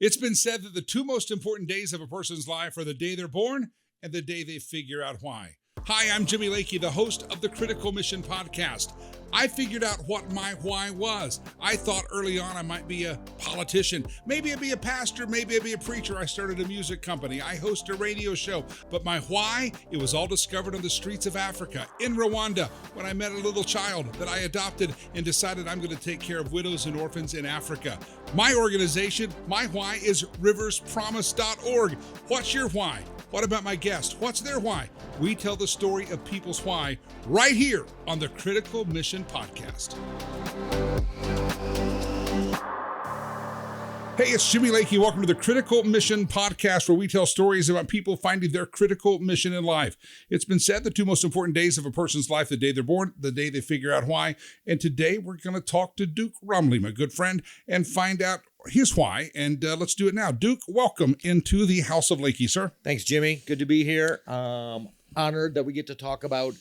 It's been said that the two most important days of a person's life are the day they're born and the day they figure out why. Hi, I'm Jimmy Lakey, the host of the Critical Mission podcast. I figured out what my why was. I thought early on I might be a politician. Maybe I'd be a pastor. Maybe I'd be a preacher. I started a music company. I host a radio show. But my why, it was all discovered on the streets of Africa, in Rwanda, when I met a little child that I adopted and decided I'm going to take care of widows and orphans in Africa. My organization, my why is riverspromise.org. What's your why? What about my guest? What's their why? We tell the story of people's why right here on the Critical Mission Podcast. Hey, it's Jimmy Lakey. Welcome to the Critical Mission Podcast, where we tell stories about people finding their critical mission in life. It's been said the two most important days of a person's life, the day they're born, the day they figure out why. And today we're going to talk to Duke Rumely, my good friend, and find out his why. And let's do it now. Duke, welcome into the House of Lakey, sir. Thanks, Jimmy. Good to be here. Honored that we get to talk about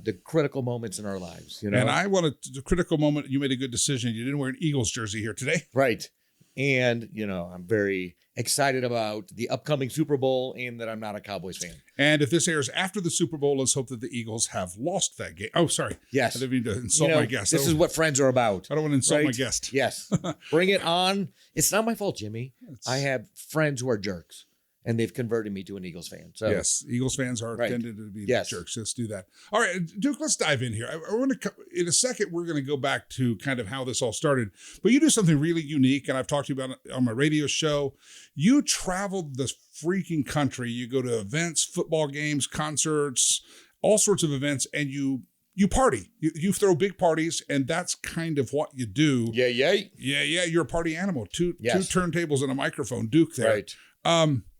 the critical moments in our lives. You know, and I wanted the critical moment. You made a good decision. You didn't wear an Eagles jersey here today. Right. And, you know, I'm very excited about the upcoming Super Bowl and that I'm not a Cowboys fan. And if this airs after the Super Bowl, let's hope that the Eagles have lost that game. Oh, sorry. Yes. I didn't mean to insult my guest. This is what friends are about. I don't want to insult my guest. Yes. Bring it on. It's not my fault, Jimmy. I have friends who are jerks, and they've converted me to an Eagles fan. So yes, Eagles fans are tended to be jerks. Let's do that. All right, Duke, let's dive in here. I want to, in a second, we're going to go back to kind of how this all started. But you do something really unique, and I've talked to you about it on my radio show. You traveled the freaking country. You go to events, football games, concerts, all sorts of events, and you party. You throw big parties, and that's kind of what you do. Yeah. You're a party animal. Two turntables and a microphone. Duke there. Right.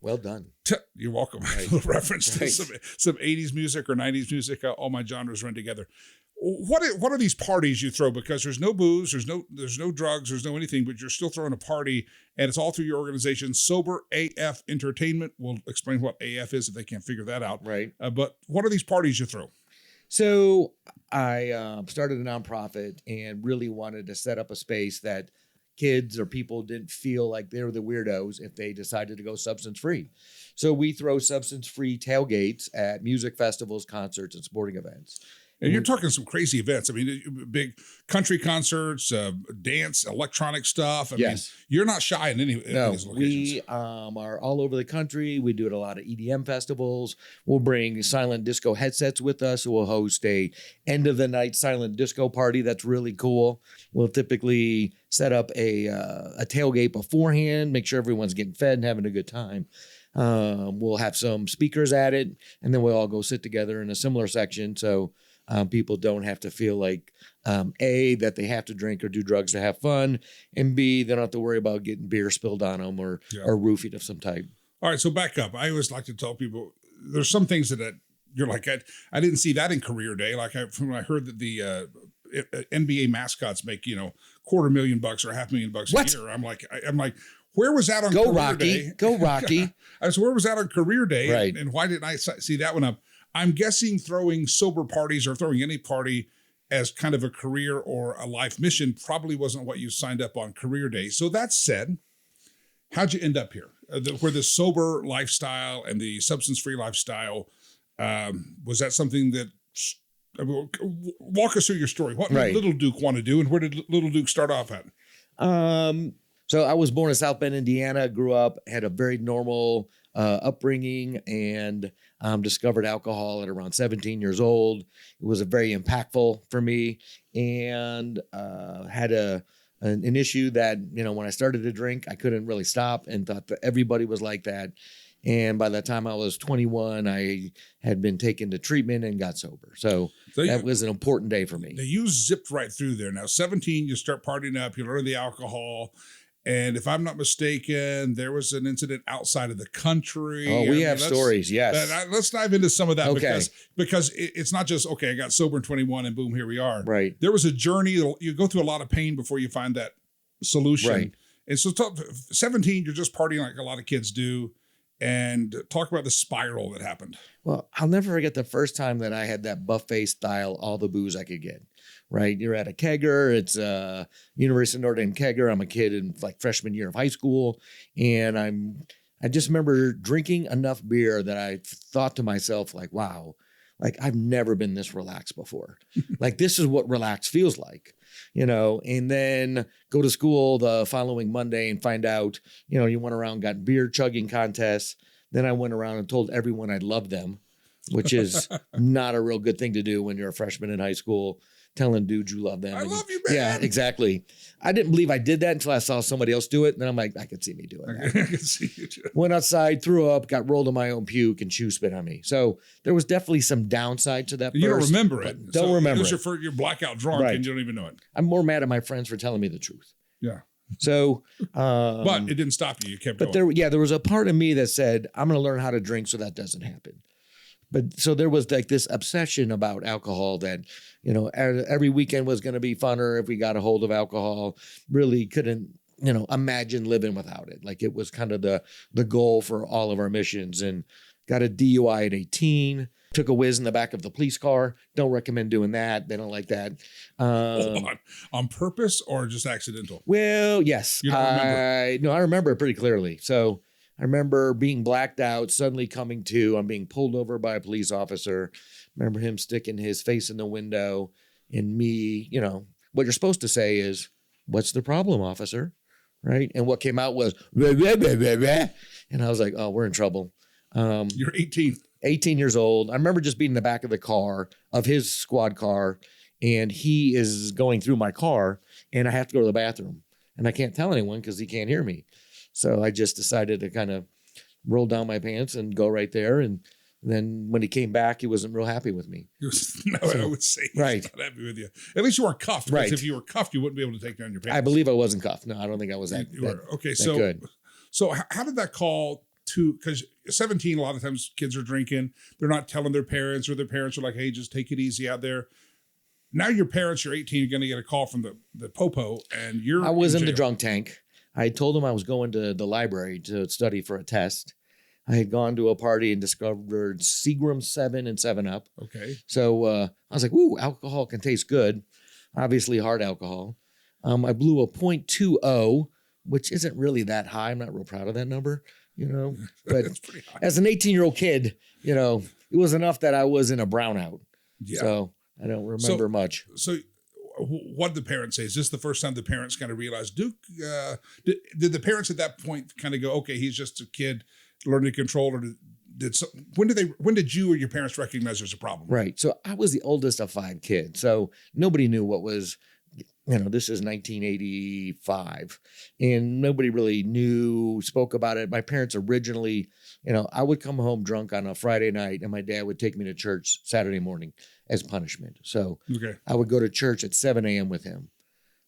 Well done. You're welcome. Right. A little reference to some 80s music or 90s music. All my genres run together. What are these parties you throw? Because there's no booze, there's no drugs, there's no anything, but you're still throwing a party, and it's all through your organization, Sober AF Entertainment. We'll explain what AF is if they can't figure that out. Right. But what are these parties you throw? So I started a nonprofit and really wanted to set up a space that kids or people didn't feel like they were the weirdos if they decided to go substance free. So we throw substance free tailgates at music festivals, concerts, and sporting events. And you're talking some crazy events. I mean, big country concerts, dance, electronic stuff. I mean, you're not shy in any of these locations. We are all over the country. We do it at a lot of EDM festivals. We'll bring silent disco headsets with us. We'll host a end of the night silent disco party that's really cool. We'll typically set up a tailgate beforehand, make sure everyone's getting fed and having a good time. We'll have some speakers at it, and then we'll all go sit together in a similar section. So people don't have to feel like, A, that they have to drink or do drugs to have fun, and B, they don't have to worry about getting beer spilled on them or roofied of some type. All right, so back up. I always like to tell people there's some things that you're like, I didn't see that in career day. Like when I heard that the NBA mascots make, $250,000 or $500,000 a year. I'm like, where was that on career day? Go Rocky. I was, where was that on career day? Right. And why didn't I see that one up? I'm guessing throwing sober parties or throwing any party as kind of a career or a life mission probably wasn't what you signed up on career day. So that said, how'd you end up here? Where the sober lifestyle and the substance-free lifestyle, was that something that, walk us through your story. What did Little Duke want to do, and where did Little Duke start off at? So I was born in South Bend, Indiana, grew up, had a very normal upbringing, and discovered alcohol at around 17 years old. It was very impactful for me, and had an issue that, when I started to drink, I couldn't really stop, and thought that everybody was like that. And by the time I was 21, I had been taken to treatment and got sober. So that was an important day for me. You zipped right through there. Now, 17, you start partying up, you learn the alcohol. And if I'm not mistaken, there was an incident outside of the country. Oh, we have stories, yes. Let's dive into some of that, okay. because it's not just, okay, I got sober in 21 and boom, here we are. Right. There was a journey. You go through a lot of pain before you find that solution. Right. And so 17, you're just partying like a lot of kids do. and talk about the spiral that happened. Well, I'll never forget the first time that I had that buffet style, all the booze I could get, right? You're at a kegger. It's University of Notre Dame kegger. I'm a kid in like freshman year of high school. And I just remember drinking enough beer that I thought to myself, like, wow, like I've never been this relaxed before. Like this is what relaxed feels like, and then go to school the following Monday and find out, you went around, got beer chugging contests. Then I went around and told everyone I loved them, which is not a real good thing to do when you're a freshman in high school, telling dudes you love them. I love you, man. Yeah, exactly. I didn't believe I did that until I saw somebody else do it. And then I'm like, I could see me doing that. I can see you too. Went outside, threw up, got rolled in my own puke, and chew spit on me. So there was definitely some downside to that. You don't remember it. Don't remember it. You're blackout drunk right. and you don't even know it. I'm more mad at my friends for telling me the truth. Yeah. So, but it didn't stop you. You kept going. There was a part of me that said, I'm going to learn how to drink so that doesn't happen. But so there was like this obsession about alcohol that, every weekend was going to be funner if we got a hold of alcohol. Really couldn't, imagine living without it. Like it was kind of the goal for all of our missions, and got a DUI at 18. Took a whiz in the back of the police car. Don't recommend doing that. They don't like that. Hold on purpose or just accidental? Well, yes. You don't remember? I remember it pretty clearly. So I remember being blacked out, suddenly coming to. I'm being pulled over by a police officer. Remember him sticking his face in the window, and me, what you're supposed to say is, "What's the problem, officer?" Right? And what came out was, "Blah, blah, blah, blah, blah." And I was like, "Oh, we're in trouble." You're 18. 18 years old. I remember just being in the back of the car of his squad car, and he is going through my car, and I have to go to the bathroom, and I can't tell anyone because he can't hear me. So I just decided to kind of roll down my pants and go right there. And then when he came back, he wasn't real happy with me. I would say he's right. not happy with you. At least you weren't cuffed. Right. Because if you were cuffed, you wouldn't be able to take down your pants. I believe I wasn't cuffed. No, I don't think I was that, okay, that so good. So how did that call to, because 17, a lot of times kids are drinking. They're not telling their parents, or their parents are like, hey, just take it easy out there. Now your parents, you're 18, you're going to get a call from the popo, and I was in the drunk tank. I told him I was going to the library to study for a test. I had gone to a party and discovered Seagram 7 and 7-Up. Okay. So I was like, ooh, alcohol can taste good. Obviously hard alcohol. I blew a .20, which isn't really that high. I'm not real proud of that number, but as an 18-year-old kid, it was enough that I was in a brownout. Yeah. So I don't remember much. So what did the parents say? Is this the first time the parents kind of realized Duke? Did the parents at that point kind of go, okay, he's just a kid learning to control, or when did you or your parents recognize there's a problem? Right. So I was the oldest of 5 kids. So nobody knew what was, this is 1985, and nobody really spoke about it. My parents originally, I would come home drunk on a Friday night, and my dad would take me to church Saturday morning as punishment. So I would go to church at 7 a.m. with him.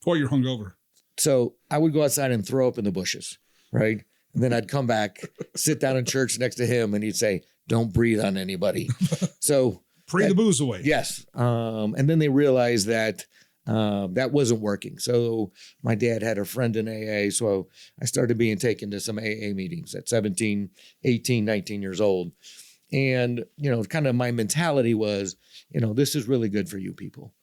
Boy, you're hungover. So I would go outside and throw up in the bushes, right? And then I'd come back, sit down in church next to him, and he'd say, "Don't breathe on anybody." So pray the booze away. Yes. And then they realized that that wasn't working. So my dad had a friend in AA. So I started being taken to some AA meetings at 17, 18, 19 years old. And, kind of my mentality was, this is really good for you people,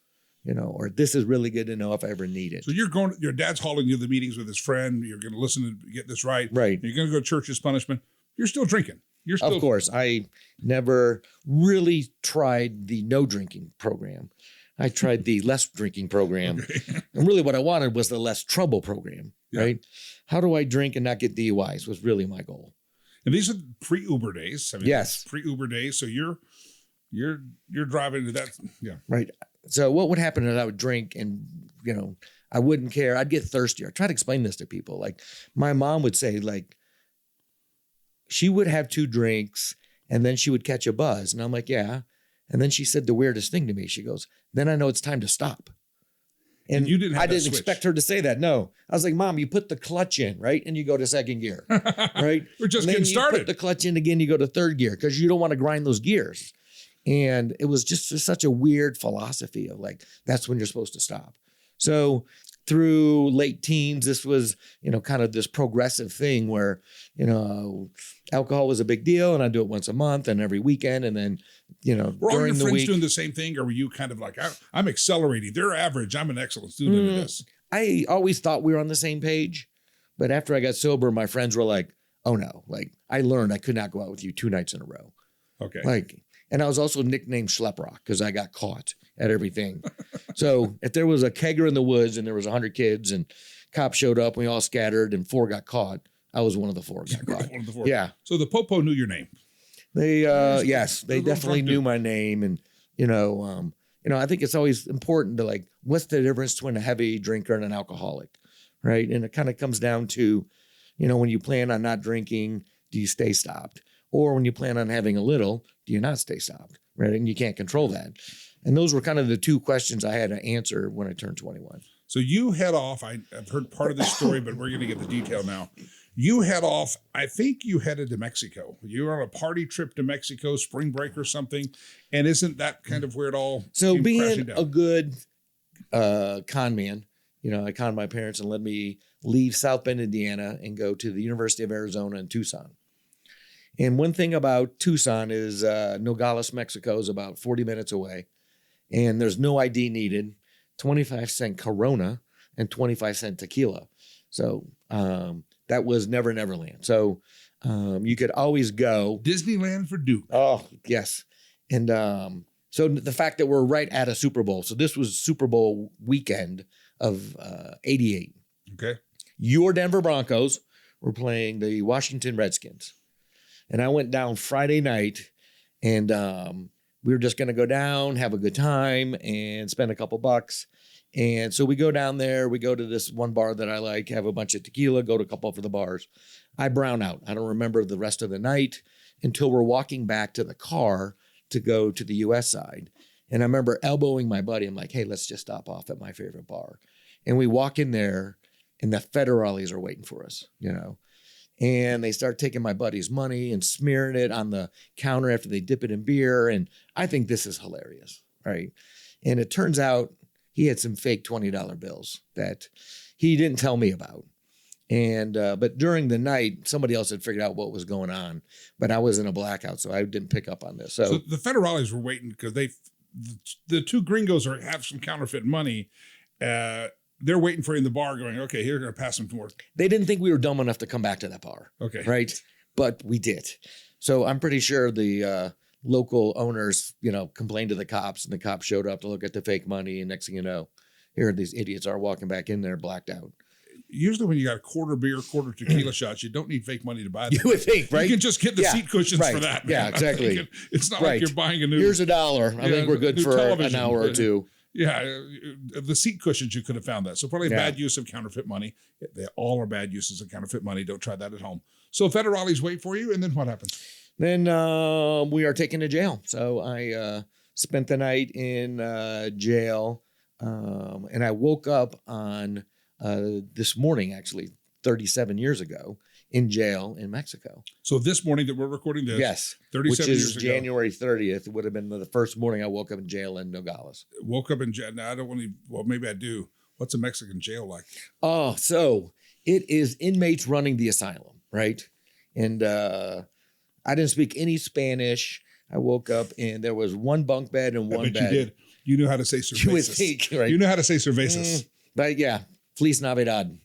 or this is really good to know if I ever need it. So your dad's hauling you to the meetings with his friend. You're going to listen to get this right. Right. You're going to go to church as punishment. You're still drinking. Of course. I never really tried the no drinking program. I tried the less drinking program. Okay. And really what I wanted was the less trouble program, right? How do I drink and not get DUIs was really my goal. And these are pre-Uber days. Yes. Pre-Uber days. So you're driving to that. Yeah. Right. So what would happen is I would drink and, I wouldn't care. I'd get thirstier. I try to explain this to people. Like my mom would say, like, she would have 2 drinks and then she would catch a buzz. And I'm like, yeah. And then she said the weirdest thing to me. She goes, then I know it's time to stop. And you didn't. I didn't expect her to say that. No, I was like, Mom, you put the clutch in, right? And you go to second gear, right? We're just getting started. You put the clutch in again, you go to third gear because you don't want to grind those gears. And it was just such a weird philosophy of like, that's when you're supposed to stop. So through late teens, this was, kind of this progressive thing where, alcohol was a big deal and I do it once a month and every weekend. And then, Were all your during the friends week, doing the same thing? Or were you kind of like, I'm accelerating. They're average. I'm an excellent student of this. I always thought we were on the same page. But after I got sober, my friends were like, oh no, like I learned I could not go out with you 2 nights in a row. Okay. And I was also nicknamed Schleprock because I got caught at everything. So if there was a kegger in the woods and there was 100 kids and cops showed up, we all scattered and 4 got caught, I was one of the 4 got caught. One of the 4. Yeah. So the Popo knew your name. They, yes, they definitely knew my name. And, I think it's always important to like, what's the difference between a heavy drinker and an alcoholic, right? And it kind of comes down to, when you plan on not drinking, do you stay stopped? Or when you plan on having a little, do you not stay stopped, right? And you can't control that. And those were kind of the 2 questions I had to answer when I turned 21. So you head off. I've heard part of this story, but we're going to get the detail now. You head off. I think you headed to Mexico. You were on a party trip to Mexico, spring break or something. And isn't that kind of where it all So came crashing being down? a good con man, I conned my parents and let me leave South Bend, Indiana and go to the University of Arizona in Tucson. And one thing about Tucson is Nogales, Mexico is about 40 minutes away. And there's no ID needed, 25-cent Corona and 25-cent tequila. So that was Never Neverland. So you could always go. Disneyland for Duke. Oh, yes. And so the fact that we're right at a Super Bowl. So this was Super Bowl weekend of 88. Okay. Your Denver Broncos were playing the Washington Redskins. And I went down Friday night and we were just going to go down, have a good time and spend a couple bucks. And so we go down there, we go to this one bar that I like, have a bunch of tequila, go to a couple of the bars. I brown out. I don't remember the rest of the night until we're walking back to the car to go to the US side. And I remember elbowing my buddy. I'm like, hey, let's just stop off at my favorite bar. And we walk in there and the federales are waiting for us, And they start taking my buddy's money and smearing it on the counter after they dip it in beer. And I think this is hilarious, right? And it turns out he had some fake $20 bills that he didn't tell me about. And but during the night, somebody else had figured out what was going on. But I was in a blackout, so I didn't pick up on this. So the federales were waiting because the 2 gringos have some counterfeit money. They're waiting for you in the bar going, okay, here, going to pass them to work. They didn't think we were dumb enough to come back to that bar. Okay. Right. But we did. So I'm pretty sure the local owners, complained to the cops and the cops showed up to look at the fake money. And next thing you know, here these idiots are walking back in there blacked out. Usually when you got a quarter beer, quarter tequila shots, you don't need fake money to buy them. You would think, right? You can just get the seat cushions for that. Yeah, man. exactly. It's not like you're buying a new. Here's $1. I think we're good for an hour or two. Yeah, the seat cushions, you could have found that. So probably bad use of counterfeit money. They all are bad uses of counterfeit money. Don't try that at home. So federales wait for you, and then what happens? Then we are taken to jail. So I spent the night in jail, and I woke up on this morning, actually, 37 years ago, in jail in Mexico. So this morning that we're recording this, yes, 37 which years is ago, January 30th, would have been the first morning I woke up in jail in Nogales. Woke up in jail. Now, I don't want to, well, maybe I do. What's a Mexican jail like? Oh, so it is inmates running the asylum, right? And I didn't speak any Spanish. I woke up and there was one bunk bed and one bed. You did. You knew how to say cervezas. You would think, right? You know how to say cervezas. But yeah, Feliz Navidad.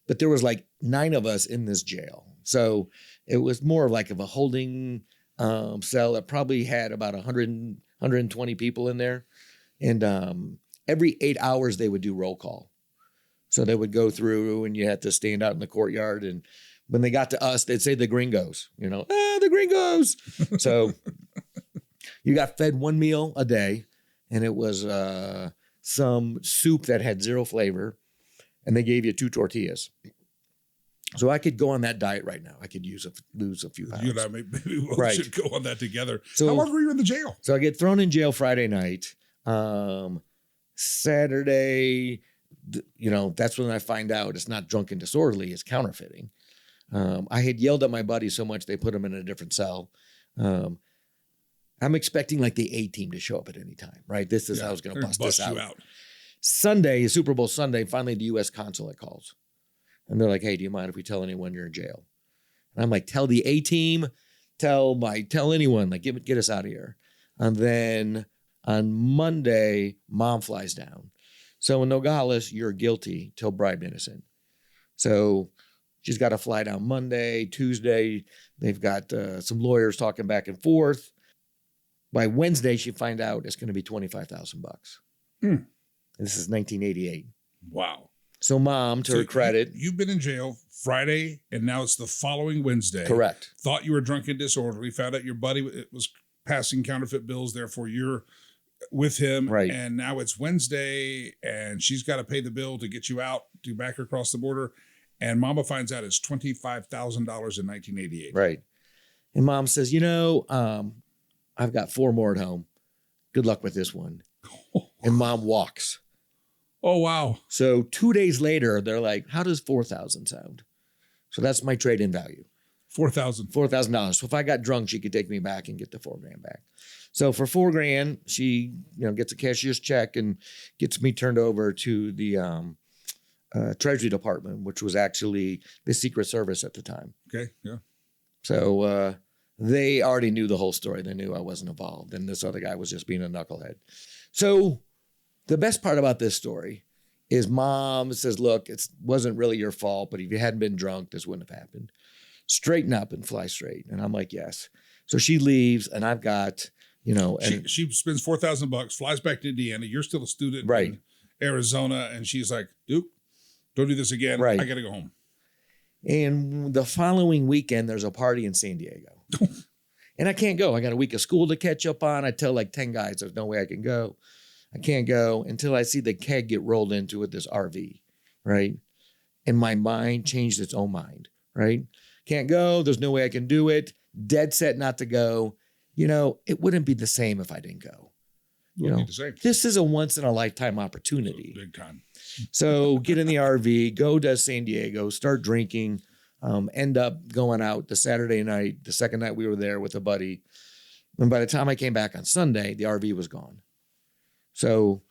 But there was like 9 of us in this jail. So it was more like of a holding cell that probably had about 120 people in there. And every 8 hours they would do roll call. So they would go through and you had to stand out in the courtyard. And when they got to us, they'd say the gringos, the gringos. So you got fed 1 meal a day and it was some soup that had 0 flavor. And they gave you 2 tortillas. So I could go on that diet right now. I could lose a few pounds. You and I maybe we should go on that together. So, how long were you in the jail? So I get thrown in jail Friday night. Saturday, that's when I find out it's not drunk and disorderly, it's counterfeiting. I had yelled at my buddy so much they put him in a different cell. I'm expecting like the A team to show up at any time, right? This is how I was going to bust this out. Sunday, Super Bowl Sunday, finally the U.S. consulate calls. And they're like, hey, do you mind if we tell anyone you're in jail? And I'm like, tell the A-team, tell anyone, like, get us out of here. And then on Monday, mom flies down. So in Nogales, you're guilty till bribed innocent. So she's got to fly down Monday, Tuesday. They've got some lawyers talking back and forth. By Wednesday, she find out it's going to be $25,000. And this is 1988. Wow. So mom, to her credit. You've been in jail Friday, and now it's the following Wednesday. Correct. Thought you were drunk and disorderly. Found out your buddy was passing counterfeit bills. Therefore, you're with him. Right. And now it's Wednesday, and she's got to pay the bill to get you out, to back her across the border. And mama finds out it's $25,000 in 1988. Right. And mom says, I've got 4 more at home. Good luck with this one. And mom walks. Oh, wow. So 2 days later, they're like, how does 4,000 sound? So that's my trade-in value. $4,000. So if I got drunk, she could take me back and get the $4,000 back. So for $4,000, she gets a cashier's check and gets me turned over to the Treasury Department, which was actually the Secret Service at the time. Okay, yeah. So they already knew the whole story. They knew I wasn't involved, and this other guy was just being a knucklehead. So the best part about this story is mom says, look, it wasn't really your fault, but if you hadn't been drunk, this wouldn't have happened. Straighten up and fly straight. And I'm like, yes. So she leaves, and I've got, and she spends $4,000, flies back to Indiana. You're still a student right. in Arizona, and she's like, Duke, don't do this again. Right. I got to go home. And the following weekend, there's a party in San Diego. And I can't go. I got a week of school to catch up on. I tell like 10 guys, there's no way I can go. I can't go until I see the keg get rolled into with this RV, right? And my mind changed its own mind, right? Can't go. There's no way I can do it. Dead set not to go. It wouldn't be the same if I didn't go. Be the same. This is a once in a lifetime opportunity. Big time. So get in the RV, go to San Diego, start drinking, end up going out the Saturday night, the second night we were there with a buddy. And by the time I came back on Sunday, the RV was gone. So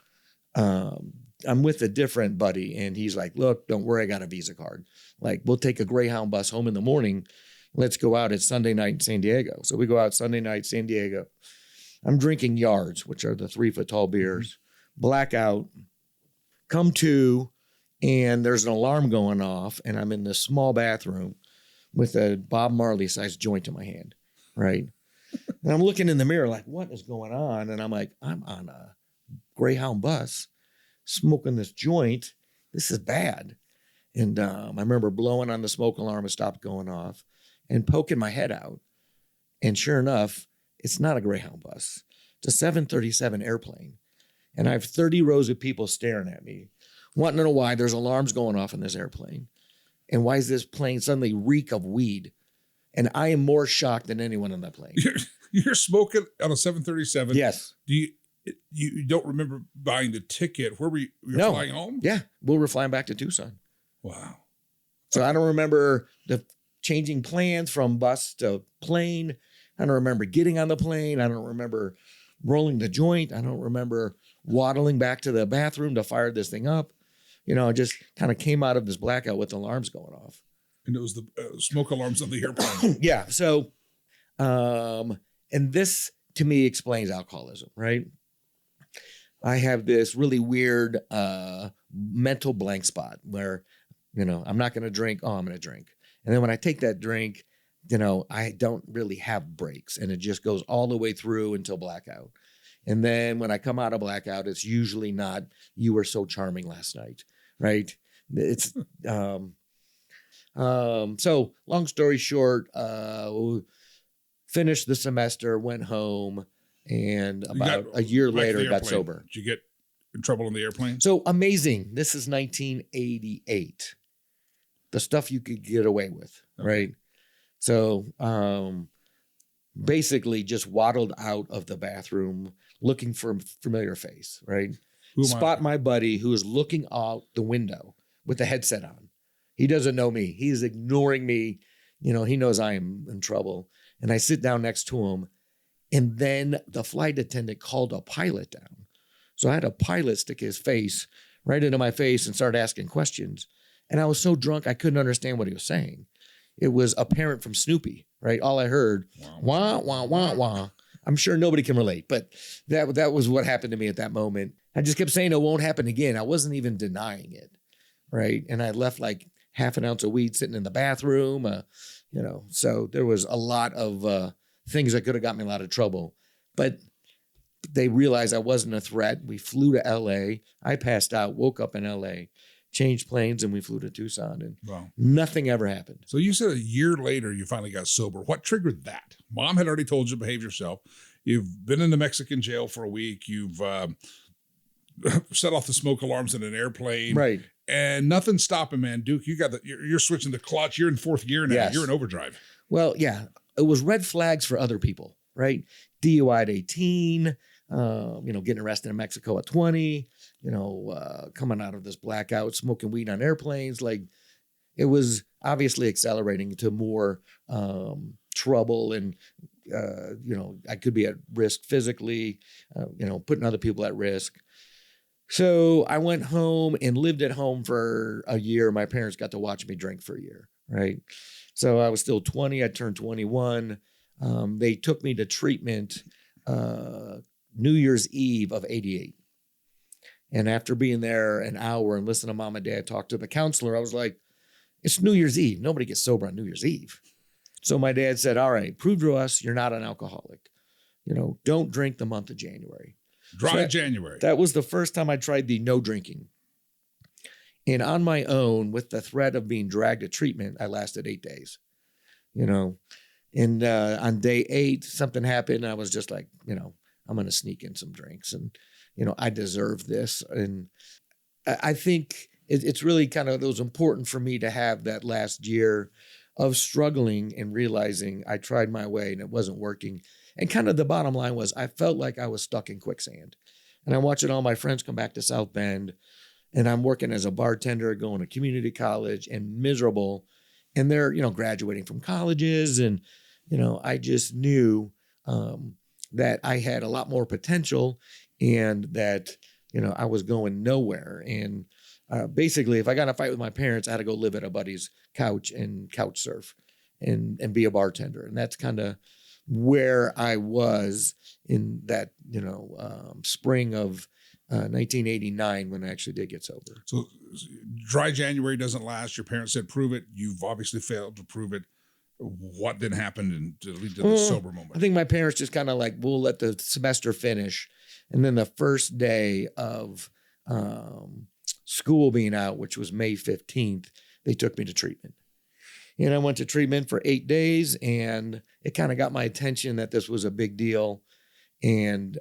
I'm with a different buddy, and he's like, look, don't worry, I got a Visa card. Like, we'll take a Greyhound bus home in the morning. Let's go out. It's Sunday night in San Diego. So we go out Sunday night, San Diego. I'm drinking Yards, which are the 3-foot-tall beers, blackout, come to, and there's an alarm going off, and I'm in this small bathroom with a Bob Marley-sized joint in my hand, right? And I'm looking in the mirror like, what is going on? And I'm like, I'm on a Greyhound bus smoking this joint. This is bad. And I remember blowing on the smoke alarm. It stopped going off and poking my head out. And sure enough, it's not a Greyhound bus. It's a 737 airplane. And I have 30 rows of people staring at me, wanting to know why there's alarms going off in this airplane. And why is this plane suddenly reek of weed? And I am more shocked than anyone on that plane. You're smoking on a 737. Yes. Do you don't remember buying the ticket? Where were you? You were No. flying home? Yeah. We were flying back to Tucson. Wow. So I don't remember the changing plans from bus to plane. I don't remember getting on the plane. I don't remember rolling the joint. I don't remember waddling back to the bathroom to fire this thing up. I just kind of came out of this blackout with alarms going off. And it was the smoke alarms on the airplane. Yeah. So, and this to me explains alcoholism, right? I have this really weird mental blank spot where, I'm not going to drink. Oh, I'm going to drink. And then when I take that drink, I don't really have breaks, and it just goes all the way through until blackout. And then when I come out of blackout, it's usually not, you were so charming last night, right? It's, so long story short, finished the semester, went home, and about a year later got sober. Did you get in trouble on the airplane? So amazing. This is 1988. The stuff you could get away with, right? So basically just waddled out of the bathroom looking for a familiar face, right? Spot my buddy who is looking out the window with the headset on. He doesn't know me. He's ignoring me. He knows I am in trouble. And I sit down next to him. And then the flight attendant called a pilot down. So I had a pilot stick his face right into my face and start asking questions. And I was so drunk, I couldn't understand what he was saying. It was a parent from Snoopy, right? All I heard, wah, wah, wah, wah. I'm sure nobody can relate, but that was what happened to me at that moment. I just kept saying it won't happen again. I wasn't even denying it, right? And I left like half an ounce of weed sitting in the bathroom, so there was a lot of things that could have got me in a lot of trouble. But they realized I wasn't a threat. We flew to LA. I passed out, woke up in LA, changed planes, and we flew to Tucson, and nothing ever happened. So you said a year later you finally got sober. What triggered that? Mom had already told you to behave yourself. You've been in the Mexican jail for a week. You've set off the smoke alarms in an airplane. Right. And nothing's stopping, man. Duke, you're switching the clutch. You're in fourth gear now. Yes. You're in overdrive. Well, yeah, it was red flags for other people, right? DUI at 18, getting arrested in Mexico at 20, coming out of this blackout, smoking weed on airplanes. Like, it was obviously accelerating to more trouble, and I could be at risk physically, putting other people at risk. So I went home and lived at home for a year. My parents got to watch me drink for a year, right? So I was still 20. I turned 21. They took me to treatment New Year's Eve of 88. And after being there an hour and listening to mom and dad talk to the counselor, I was like, it's New Year's Eve. Nobody gets sober on New Year's Eve. So my dad said, all right, prove to us you're not an alcoholic. Don't drink the month of January. January. That was the first time I tried the no drinking. And on my own, with the threat of being dragged to treatment, I lasted 8 days, And on day 8, something happened. I was just like, I'm going to sneak in some drinks, and, I deserve this. And I think it's really it was important for me to have that last year of struggling and realizing I tried my way and it wasn't working. And kind of the bottom line was I felt like I was stuck in quicksand. And I'm watching all my friends come back to South Bend, and I'm working as a bartender, going to community college, and miserable. And they're, graduating from colleges. And, I just knew that I had a lot more potential, and that, I was going nowhere. And basically, if I got in a fight with my parents, I had to go live at a buddy's couch and couch surf and be a bartender. And that's kind of where I was in that, spring of 1989 when I actually did get sober. So dry January doesn't last. Your parents said, prove it. You've obviously failed to prove it. What didn't happen to lead to the sober moment? I think my parents just kind of like, we'll let the semester finish. And then the first day of school being out, which was May 15th, they took me to treatment. And I went to treatment for 8 days, and it kind of got my attention that this was a big deal. And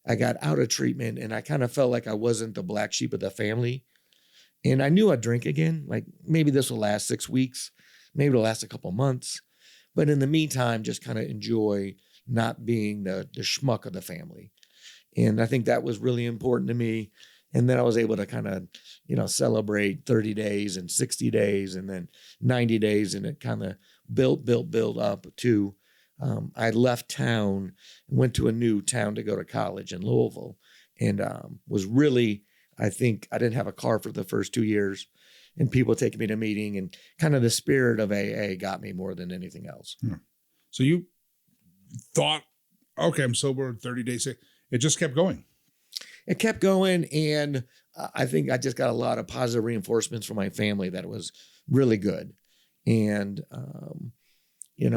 I got out of treatment, and I kind of felt like I wasn't the black sheep of the family. And I knew I'd drink again. Like, maybe this will last 6 weeks. Maybe it'll last a couple months. But in the meantime, just kind of enjoy not being the schmuck of the family. And I think that was really important to me. And then I was able to kind of, celebrate 30 days and 60 days and then 90 days. And it kind of built up to, I left town and went to a new town to go to college in Louisville, and was really, I think I didn't have a car for the first 2 years, and people taking me to meeting, and kind of the spirit of AA got me more than anything else. So you thought, okay, I'm sober 30 days. It just kept going. It kept going, and I think I just got a lot of positive reinforcements from my family that it was really good. And,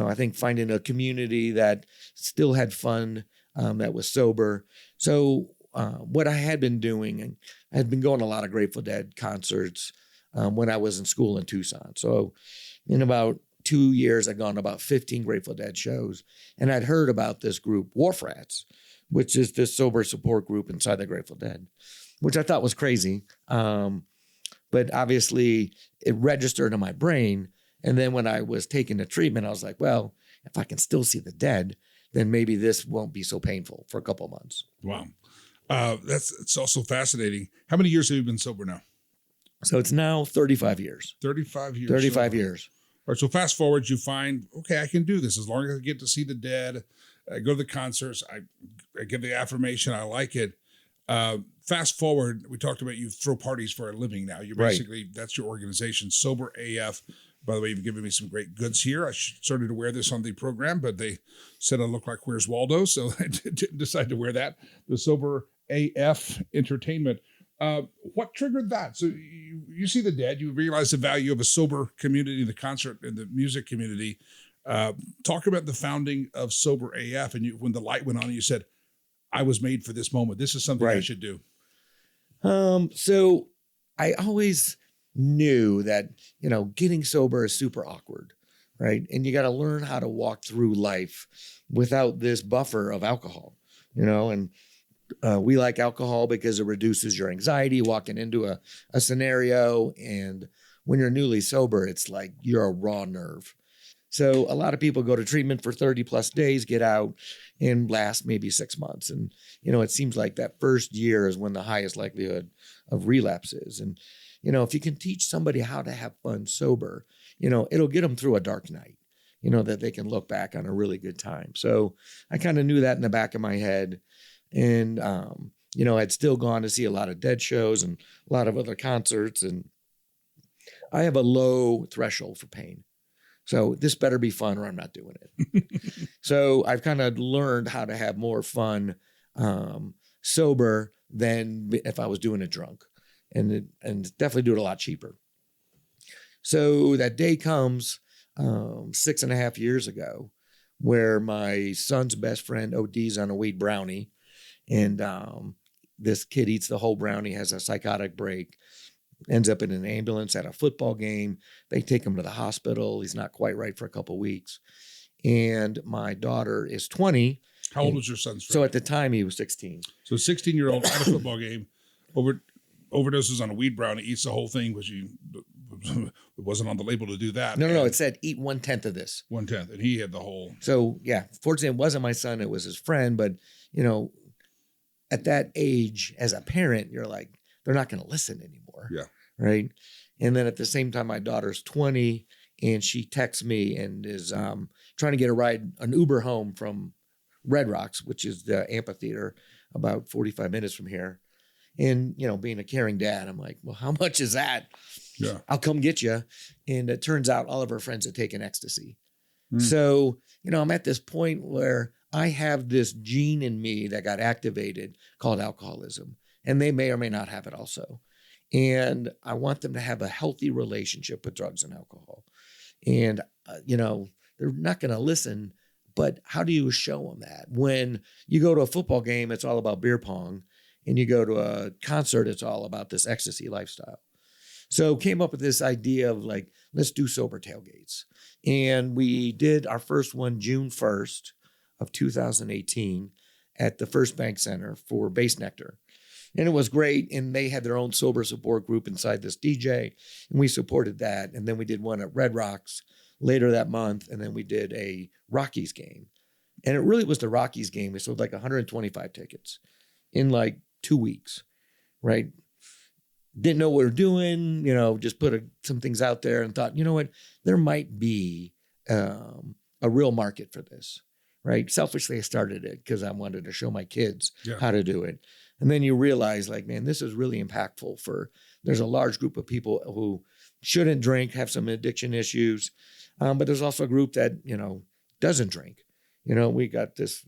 I think finding a community that still had fun, that was sober. So what I had been doing, and I had been going to a lot of Grateful Dead concerts when I was in school in Tucson. So in about 2 years, I'd gone to about 15 Grateful Dead shows, and I'd heard about this group, Wharf Rats, which is this sober support group inside the Grateful Dead, which I thought was crazy. But obviously it registered in my brain. And then when I was taking the treatment, I was like, well, if I can still see the dead, then maybe this won't be so painful for a couple of months. Wow. It's also fascinating. How many years have you been sober now? So it's now 35 years. 35 years. 35 sober. years. All right. So fast forward, you find, okay, I can do this as long as I get to see the dead. I go to the concerts. I give the affirmation. I like it. Fast forward, we talked about you throw parties for a living now. You're basically, that's your organization, Sober AF. By the way, you've given me some great goods here. I started to wear this on the program, but they said I look like Where's Waldo, so I didn't decide to wear that. The Sober AF Entertainment. What triggered that? So you see the dead, you realize the value of a sober community, the concert and the music community. Talk about the founding of Sober AF, and when the light went on, you said, I was made for this moment. This is something I should do. So I always knew that, getting sober is super awkward, right? And you got to learn how to walk through life without this buffer of alcohol, and we like alcohol because it reduces your anxiety walking into a scenario. And when you're newly sober, it's like you're a raw nerve. So a lot of people go to treatment for 30 plus days, get out and last maybe 6 months. And, it seems like that first year is when the highest likelihood of relapse is. And, if you can teach somebody how to have fun sober, it'll get them through a dark night, that they can look back on a really good time. So I kind of knew that in the back of my head. And, I'd still gone to see a lot of Dead shows and a lot of other concerts. And I have a low threshold for pain. So this better be fun or I'm not doing it. So I've kind of learned how to have more fun sober than if I was doing it drunk, and definitely do it a lot cheaper. So that day comes 6.5 years ago where my son's best friend ODs on a weed brownie, and this kid eats the whole brownie, has a psychotic break, ends up in an ambulance at a football game. They take him to the hospital. He's not quite right for a couple of weeks. And my daughter is 20. How old was your son's friend? So at the time he was 16. So 16-year-old at a football game, overdoses on a weed brownie, eats the whole thing, which it wasn't on the label to do that. No. It said eat 1/10 of this. 1/10. And he had the whole. So yeah, fortunately it wasn't my son. It was his friend. But, at that age as a parent, you're like, they're not going to listen anymore. Yeah. Right. And then at the same time, my daughter's 20 and she texts me and is trying to get an Uber home from Red Rocks, which is the amphitheater about 45 minutes from here. And, being a caring dad, I'm like, well, how much is that? Yeah. I'll come get you. And it turns out all of her friends had taken ecstasy. So, I'm at this point where I have this gene in me that got activated called alcoholism. And they may or may not have it also. And I want them to have a healthy relationship with drugs and alcohol. And, they're not going to listen, but how do you show them that? When you go to a football game, it's all about beer pong. And you go to a concert, it's all about this ecstasy lifestyle. So came up with this idea of like, let's do sober tailgates. And we did our first one June 1st of 2018 at the First Bank Center for Base Nectar. And it was great. And they had their own sober support group inside this DJ. And we supported that. And then we did one at Red Rocks later that month. And then we did a Rockies game. And it really was the Rockies game. We sold like 125 tickets in like 2 weeks, right? Didn't know what we were doing, just put some things out there and thought, what, there might be a real market for this, right? Selfishly, I started it because I wanted to show my kids how to do it. And then you realize like, man, this is really impactful there's a large group of people who shouldn't drink, have some addiction issues. But there's also a group that, doesn't drink. We got this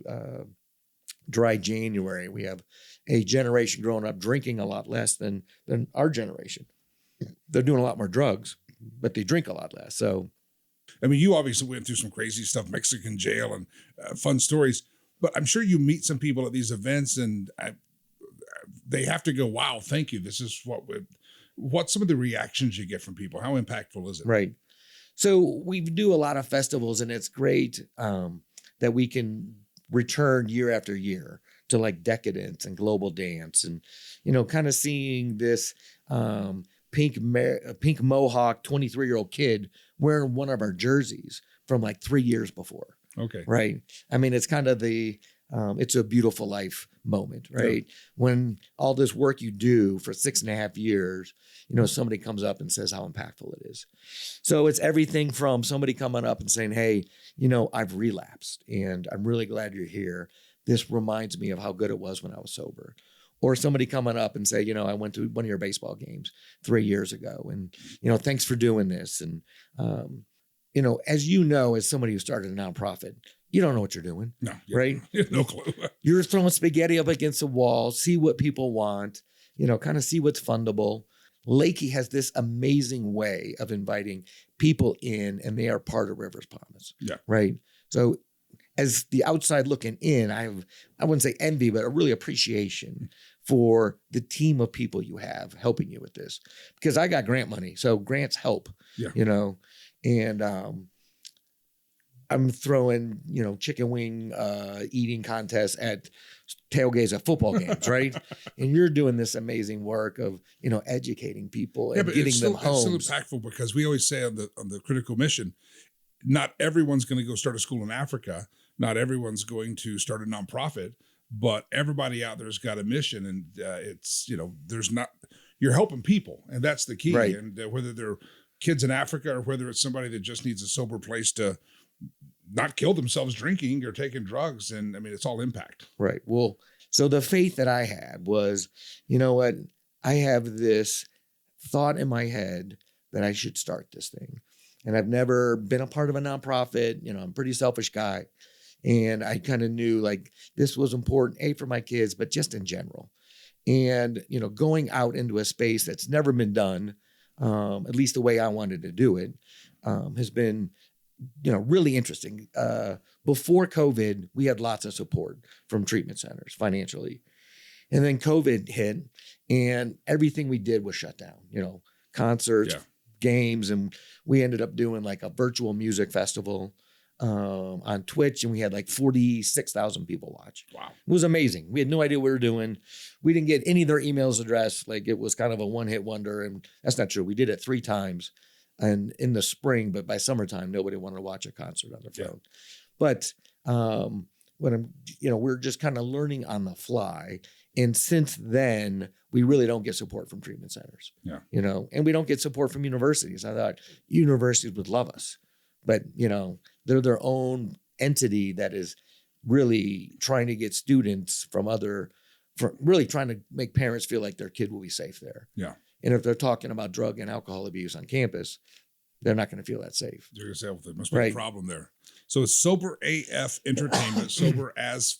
dry January. We have a generation growing up drinking a lot less than our generation. They're doing a lot more drugs, but they drink a lot less. So, I mean, you obviously went through some crazy stuff, Mexican jail and fun stories, but I'm sure you meet some people at these events and they have to go, wow, thank you. This is what's some of the reactions you get from people? How impactful is it? Right. So we do a lot of festivals and it's great that we can return year after year to like Decadence and Global Dance and, kind of seeing this pink mohawk 23-year-old kid wearing one of our jerseys from like 3 years before. Okay. Right. I mean, it's kind of it's a beautiful life moment, right? Yeah. When all this work you do for 6.5 years, somebody comes up and says how impactful it is. So it's everything from somebody coming up and saying, hey, I've relapsed and I'm really glad you're here. This reminds me of how good it was when I was sober. or somebody coming up and say, I went to one of your baseball games 3 years ago, and thanks for doing this. And as somebody who started a nonprofit, you don't know what you're doing. No, right? No clue. You're throwing spaghetti up against the wall, see what people want, kind of see what's fundable. Lakey has this amazing way of inviting people in, and they are part of Rivers Promise. Yeah. Right. So as the outside looking in, I wouldn't say envy, but a really appreciation for the team of people you have helping you with this, because I got grant money. So grants help, and I'm throwing, chicken wing eating contests at tailgates at football games, right? And you're doing this amazing work of, educating people and getting them homes. It's still impactful, because we always say on the critical mission, not everyone's going to go start a school in Africa. Not everyone's going to start a nonprofit, but everybody out there's got a mission, and you're helping people, and that's the key. Right. And whether they're kids in Africa or whether it's somebody that just needs a sober place to not kill themselves drinking or taking drugs. And it's all impact. Right. Well, so the faith that I had was, what? I have this thought in my head that I should start this thing. And I've never been a part of a nonprofit. I'm a pretty selfish guy. And I kind of knew like this was important, for my kids, but just in general. And, going out into a space that's never been done, at least the way I wanted to do it, has been really interesting. Before COVID, we had lots of support from treatment centers financially. And then COVID hit, and everything we did was shut down, concerts, games. And we ended up doing like a virtual music festival on Twitch, and we had like 46,000 people watch. Wow. It was amazing. We had no idea what we were doing. We didn't get any of their emails addressed. Like it was kind of a one-hit wonder. And that's not true. We did it 3 times. And in the spring, but by summertime, nobody wanted to watch a concert on their phone. But when we're just kind of learning on the fly. And since then, we really don't get support from treatment centers. Yeah. And we don't get support from universities. I thought universities would love us, but they're their own entity that is really trying to get students really trying to make parents feel like their kid will be safe there. Yeah. And if they're talking about drug and alcohol abuse on campus, they're not going to feel that safe. You're going to say, well, there must be a problem there. So it's Sober AF Entertainment, sober as.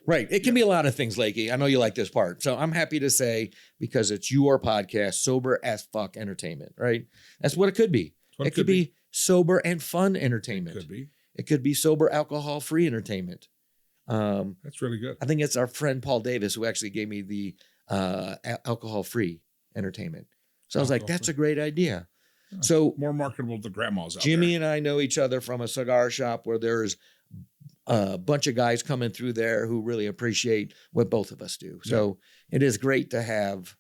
Right. It can be a lot of things, Lakey. I know you like this part. So I'm happy to say, because it's your podcast, Sober as Fuck Entertainment, right? That's what it could be. It could be sober and fun entertainment. Could be. It could be sober, alcohol-free entertainment. That's really good. I think it's our friend Paul Davis who actually gave me the alcohol-free entertainment. So I was like, that's a great idea. Yeah. So more marketable to grandmas out Jimmy there. and I know each other from a cigar shop where there's a bunch of guys coming through there who really appreciate what both of us do. So it is great to have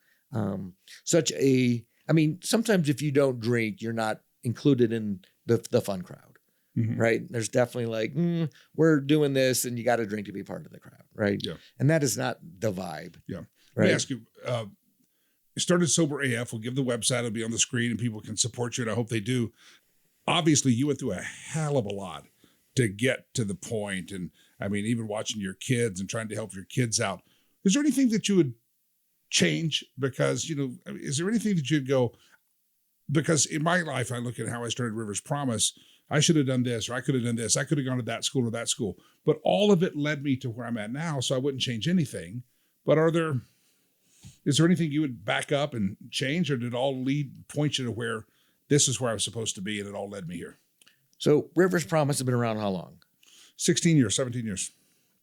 sometimes if you don't drink, you're not included in the fun crowd, right? There's definitely like, we're doing this and you got to drink to be part of the crowd, right? Yeah. And that is not the vibe. Yeah. Right? Let me ask you, you started Sober AF. We'll give the website. It'll be on the screen and people can support you, and I hope they do. Obviously, you went through a hell of a lot to get to the point. And even watching your kids and trying to help your kids out. Is there anything that you would change? Because, is there anything that you'd go, because in my life, I look at how I started Rivers Promise. I should have done this, or I could have done this. I could have gone to that school or that school. But all of it led me to where I'm at now, so I wouldn't change anything. But is there anything you would back up and change, or did it all point you to where this is where I was supposed to be and it all led me here? So Rivers Promise has been around how long? 16 years, 17 years.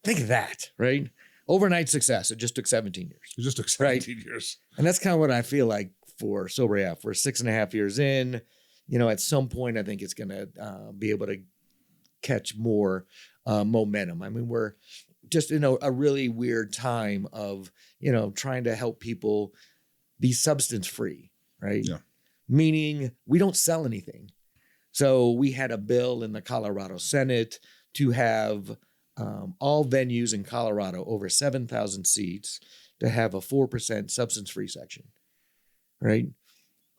Think of that, right? Overnight success. It just took 17 years. It just took 17 years. And that's kind of what I feel like for Sober AF. We're 6.5 years in. At some point, I think it's going to be able to catch more momentum. We're just in a really weird time of, trying to help people be substance free, right? Yeah. Meaning we don't sell anything. So we had a bill in the Colorado Senate to have all venues in Colorado over 7,000 seats to have a 4% substance free section, right?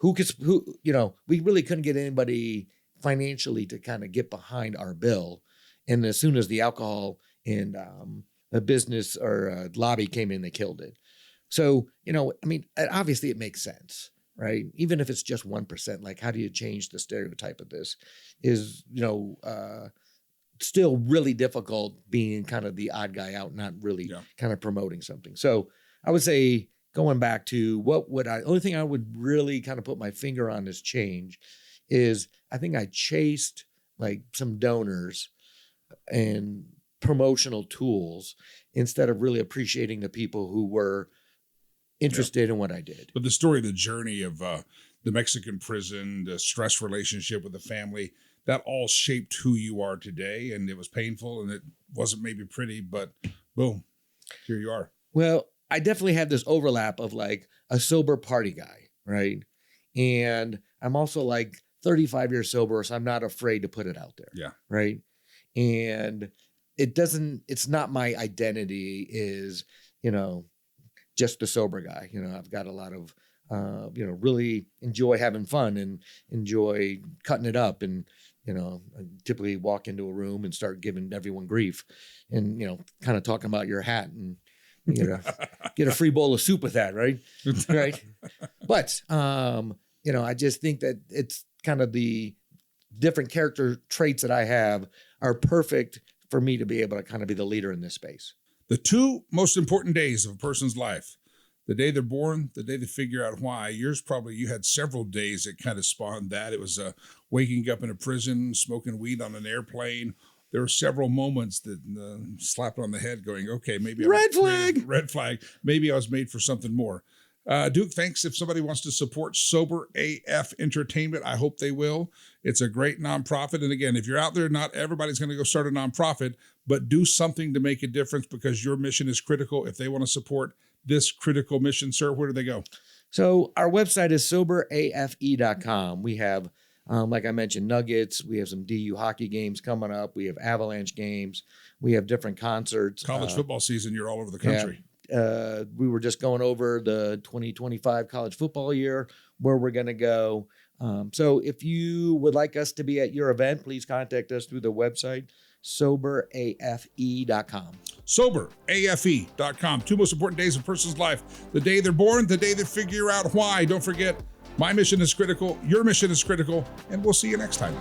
We really couldn't get anybody financially to kind of get behind our bill. And as soon as the alcohol and the business or lobby came in, they killed it. So, I mean, obviously it makes sense, right? Even if it's just 1%, like how do you change the stereotype of this is, still really difficult being kind of the odd guy out, not really kind of promoting something. So I would say going back to only thing I would really kind of put my finger on this change is I think I chased like some donors and promotional tools instead of really appreciating the people who were interested in what I did. But the story, the journey of the Mexican prison, the stress relationship with the family, that all shaped who you are today. And it was painful and it wasn't maybe pretty, but boom, here you are. Well, I definitely have this overlap of like a sober party guy, right? And I'm also like 35 years sober, so I'm not afraid to put it out there. Yeah. Right. And it's not my identity is, just the sober guy. I've got a lot of, really enjoy having fun and enjoy cutting it up. And, I typically walk into a room and start giving everyone grief and, kind of talking about your hat and, get a free bowl of soup with that. Right. Right. But, I just think that it's kind of the different character traits that I have are perfect for me to be able to kind of be the leader in this space. The two most important days of a person's life, the day they're born, the day they figure out why. Yours probably, you had several days that kind of spawned that. It was waking up in a prison, smoking weed on an airplane. There were several moments that slapped on the head going, okay, maybe red flag. Maybe I was made for something more. Duke, thanks. If somebody wants to support Sober AF Entertainment, I hope they will. It's a great nonprofit. And again, if you're out there, not everybody's going to go start a nonprofit, but do something to make a difference because your mission is critical. If they want to support this critical mission, sir, where do they go? So our website is soberafe.com. We have, like I mentioned, Nuggets. We have some DU hockey games coming up. We have Avalanche games. We have different concerts. College football season, you're all over the country. We were just going over the 2025 college football year, where we're going to go. So if you would like us to be at your event, please contact us through the website, soberafe.com. Soberafe.com. Two most important days of a person's life. The day they're born, the day they figure out why. Don't forget, my mission is critical, your mission is critical, and we'll see you next time.